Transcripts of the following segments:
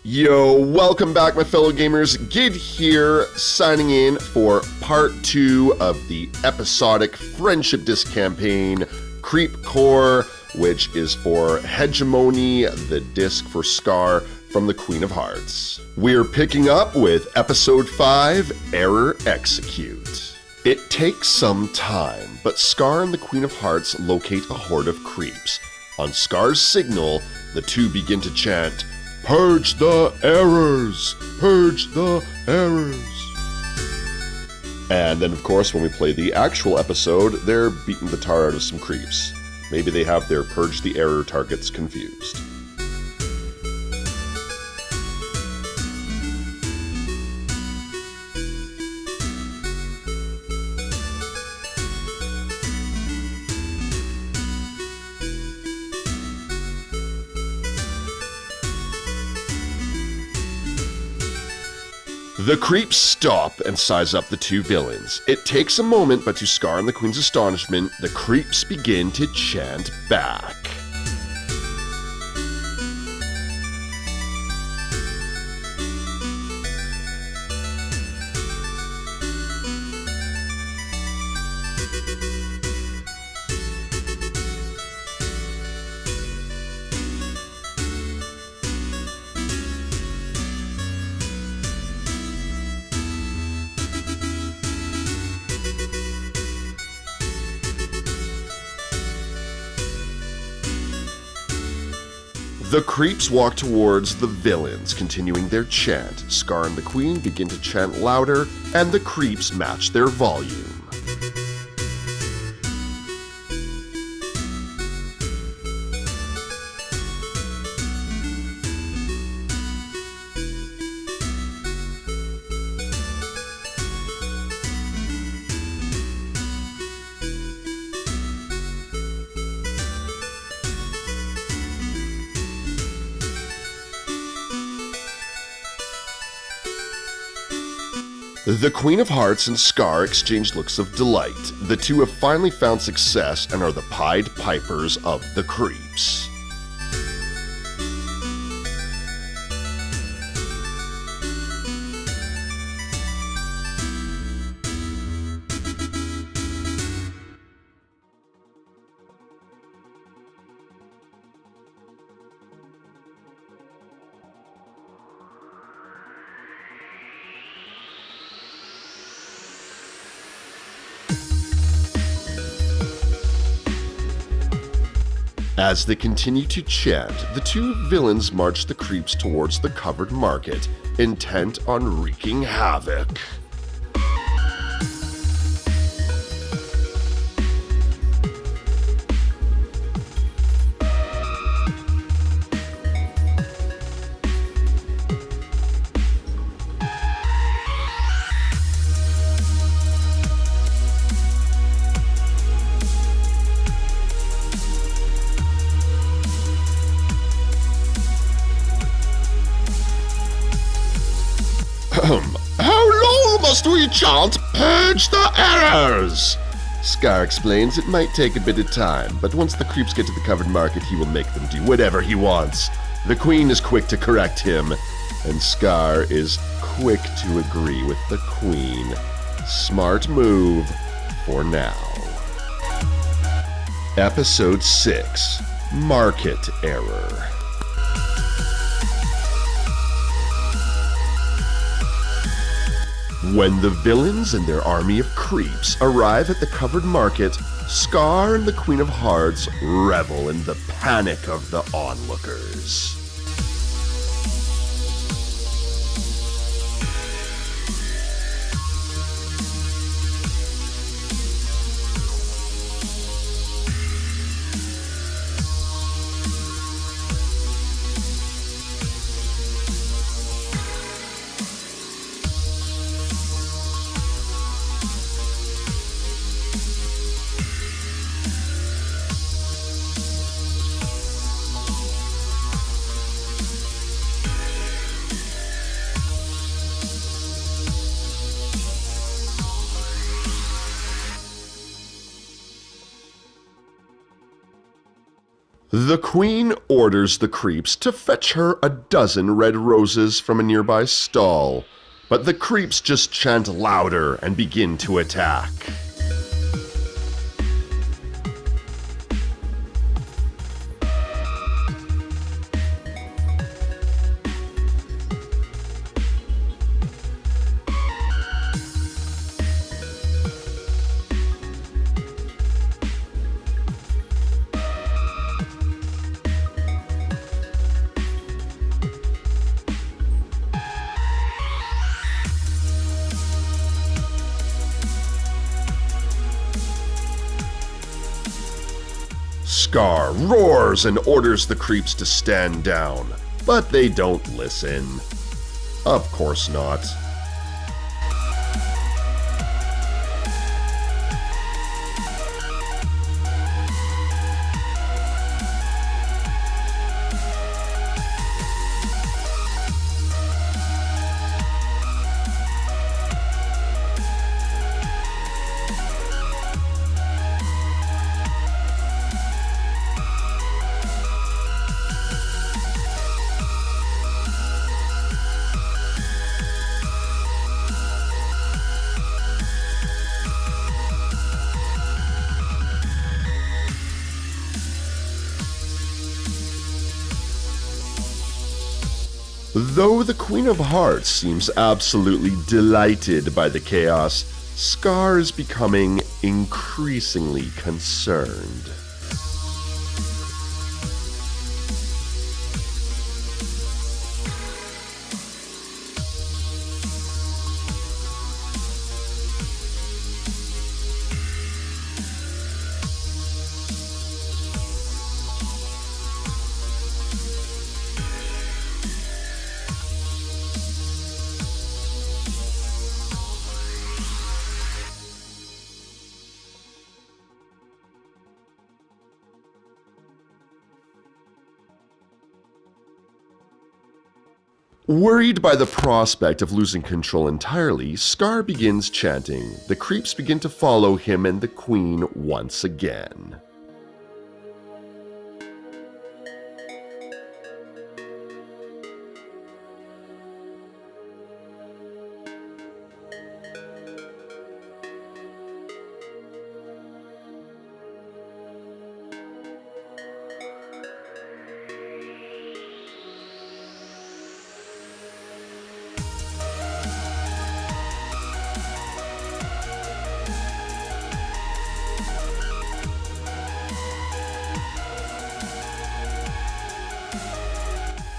Yo, welcome back my fellow gamers. Gid here, signing in for part 2 of the episodic Friendship Disc campaign, Creep Core, which is for Hedge-emony, the disc for Scar from the Queen of Hearts. We're picking up with episode 5, Error Execute. It takes some time, but Scar and the Queen of Hearts locate a horde of creeps. On Scar's signal, the two begin to chant, "Purge the errors! Purge the errors!" And then, of course, when we play the actual episode, they're beating the tar out of some creeps. Maybe they have their Purge the Error targets confused. The creeps stop and size up the two villains. It takes a moment, but to Scar and the Queen's astonishment, the creeps begin to chant back. The creeps walk towards the villains, continuing their chant. Scar and the Queen begin to chant louder, and the creeps match their volume. The Queen of Hearts and Scar exchange looks of delight. The two have finally found success and are the Pied Pipers of the creeps. As they continue to chant, the two villains march the creeps towards the covered market, intent on wreaking havoc. How long must we chant "Purge the errors"? Scar explains it might take a bit of time, but once the creeps get to the covered market, he will make them do whatever he wants. The Queen is quick to correct him, and Scar is quick to agree with the Queen. Smart move for now. Episode 6, Market Error. When the villains and their army of creeps arrive at the covered market, Scar and the Queen of Hearts revel in the panic of the onlookers. The queen orders the creeps to fetch her a dozen red roses from a nearby stall, but the creeps just chant louder and begin to attack. Scar roars and orders the creeps to stand down, but they don't listen. Of course not. Though the Queen of Hearts seems absolutely delighted by the chaos, Scar is becoming increasingly concerned. Worried by the prospect of losing control entirely, Scar begins chanting. The creeps begin to follow him and the Queen once again.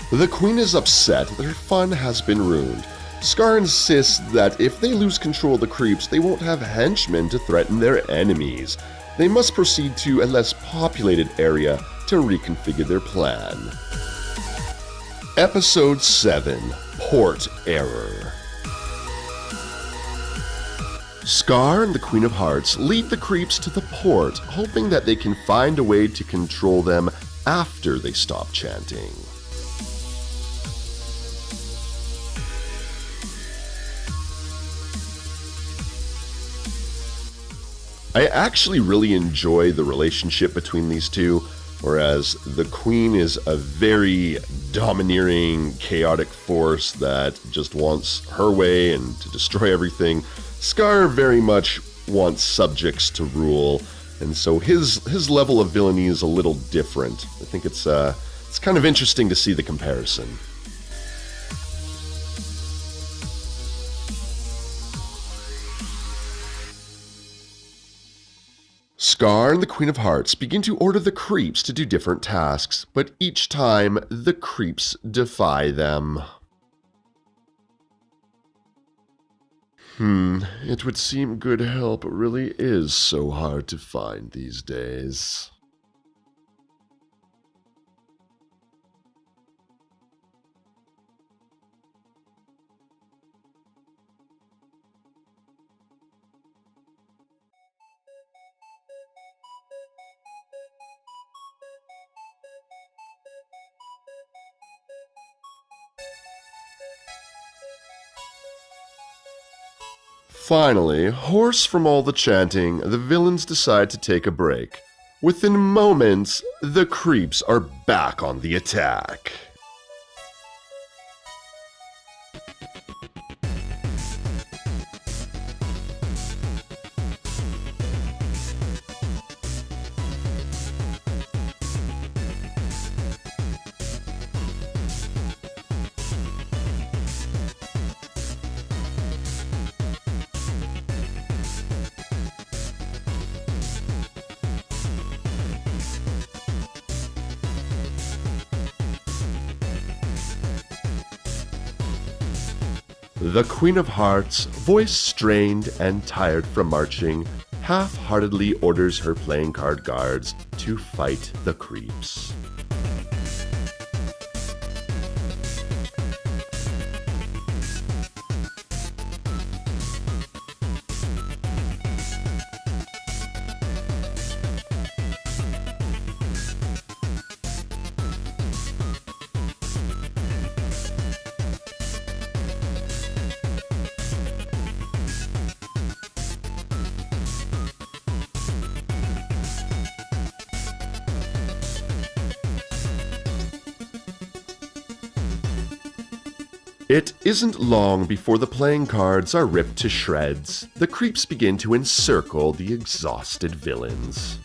The Queen is upset that her fun has been ruined. Scar insists that if they lose control of the creeps, they won't have henchmen to threaten their enemies. They must proceed to a less populated area to reconfigure their plan. Episode 7: Port Error. Scar and the Queen of Hearts lead the creeps to the port, hoping that they can find a way to control them after they stop chanting. I actually really enjoy the relationship between these two, whereas the Queen is a very domineering, chaotic force that just wants her way and to destroy everything. Scar very much wants subjects to rule, and so his level of villainy is a little different. I think it's kind of interesting to see the comparison. Scar and the Queen of Hearts begin to order the creeps to do different tasks, but each time the creeps defy them. It would seem good help really is so hard to find these days. Finally, hoarse from all the chanting, the villains decide to take a break. Within moments, the creeps are back on the attack. The Queen of Hearts, voice strained and tired from marching, half-heartedly orders her playing card guards to fight the creeps. It isn't long before the playing cards are ripped to shreds. The creeps begin to encircle the exhausted villains.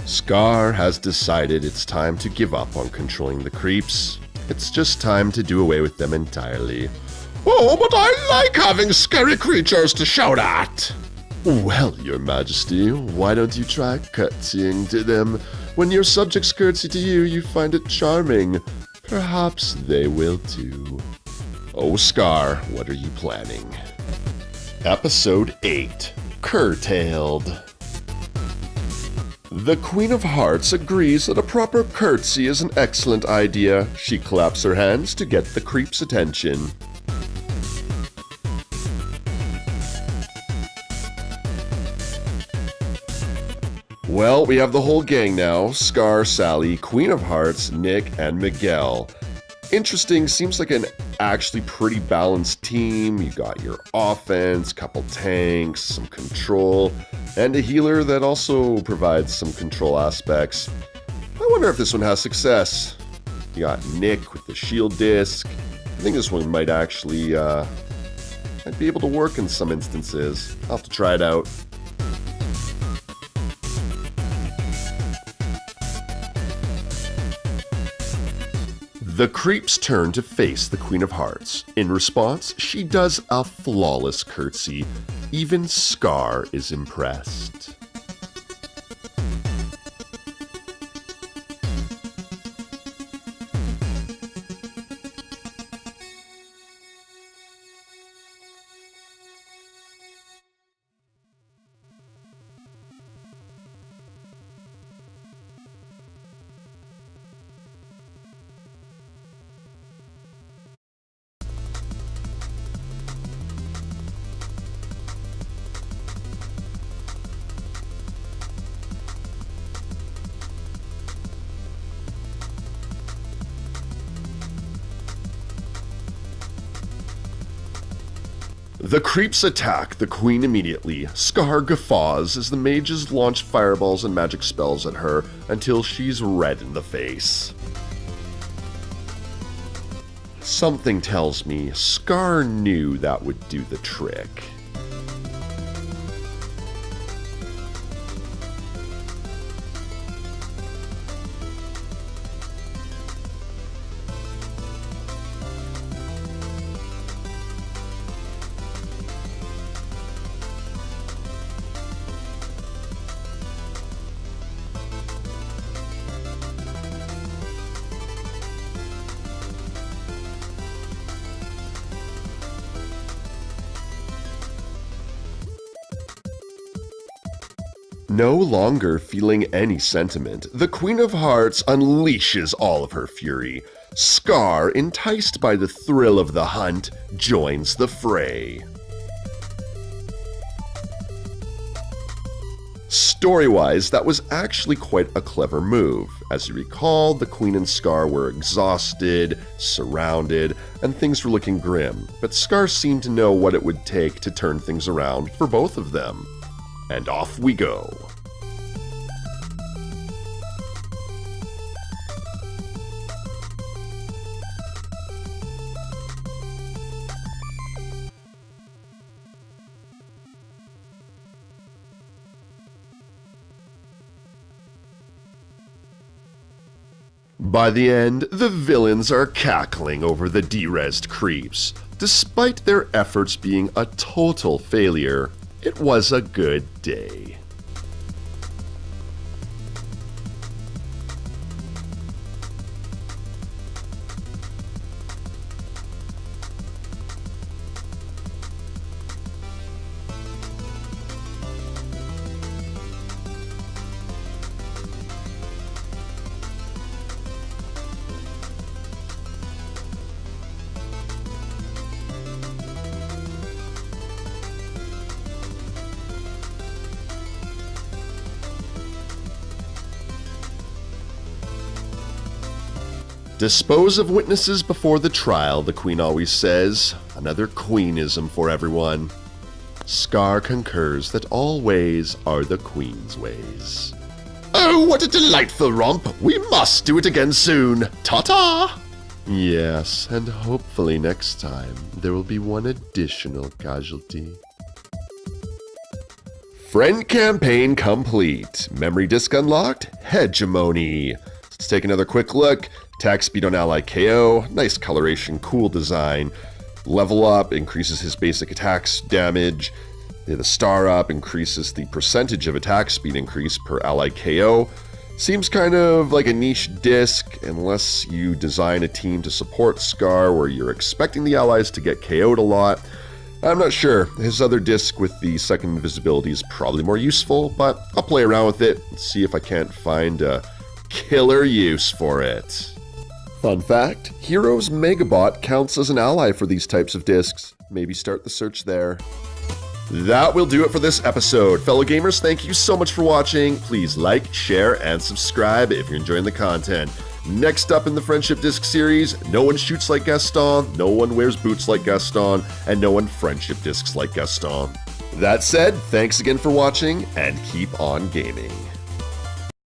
Scar has decided it's time to give up on controlling the creeps. It's just time to do away with them entirely. Oh, but I like having scary creatures to shout at! Well, Your Majesty, why don't you try curtsying to them? When your subjects curtsy to you, you find it charming. Perhaps they will too. Oh, Scar, what are you planning? Episode 8, Curtailed. The Queen of Hearts agrees that a proper curtsy is an excellent idea. She claps her hands to get the creep's attention. Well, we have the whole gang now. Scar, Sally, Queen of Hearts, Nick, and Miguel. Interesting, seems like an actually pretty balanced team. You got your offense, couple tanks, some control, and a healer that also provides some control aspects. I wonder if this one has success. You got Nick with the shield disc. I think this one might actually might be able to work in some instances. I'll have to try it out. The creeps turn to face the Queen of Hearts. In response, she does a flawless curtsy. Even Scar is impressed. The creeps attack the Queen immediately. Scar guffaws as the mages launch fireballs and magic spells at her until she's red in the face. Something tells me Scar knew that would do the trick. No longer feeling any sentiment, the Queen of Hearts unleashes all of her fury. Scar, enticed by the thrill of the hunt, joins the fray. Story-wise, that was actually quite a clever move. As you recall, the Queen and Scar were exhausted, surrounded, and things were looking grim, but Scar seemed to know what it would take to turn things around for both of them. And off we go. By the end, the villains are cackling over the derezzed creeps. Despite their efforts being a total failure, it was a good day. Dispose of witnesses before the trial, the Queen always says. Another Queenism for everyone. Scar concurs that all ways are the Queen's ways. Oh, what a delightful romp! We must do it again soon! Ta-ta! Yes, and hopefully next time there will be one additional casualty. Friend campaign complete. Memory disk unlocked. Hedge-emony. Let's take another quick look. Attack speed on ally KO, nice coloration, cool design. Level up increases his basic attacks damage. The star up increases the percentage of attack speed increase per ally KO. Seems kind of like a niche disc unless you design a team to support Scar where you're expecting the allies to get KO'd a lot. I'm not sure. His other disc with the second invisibility is probably more useful, but I'll play around with it and see if I can't find a killer use for it. Fun fact, Heroes Megabot counts as an ally for these types of discs. Maybe start the search there. That will do it for this episode. Fellow gamers, thank you so much for watching. Please like, share, and subscribe if you're enjoying the content. Next up in the Friendship Disc series, no one shoots like Gaston, no one wears boots like Gaston, and no one friendship discs like Gaston. That said, thanks again for watching, and keep on gaming.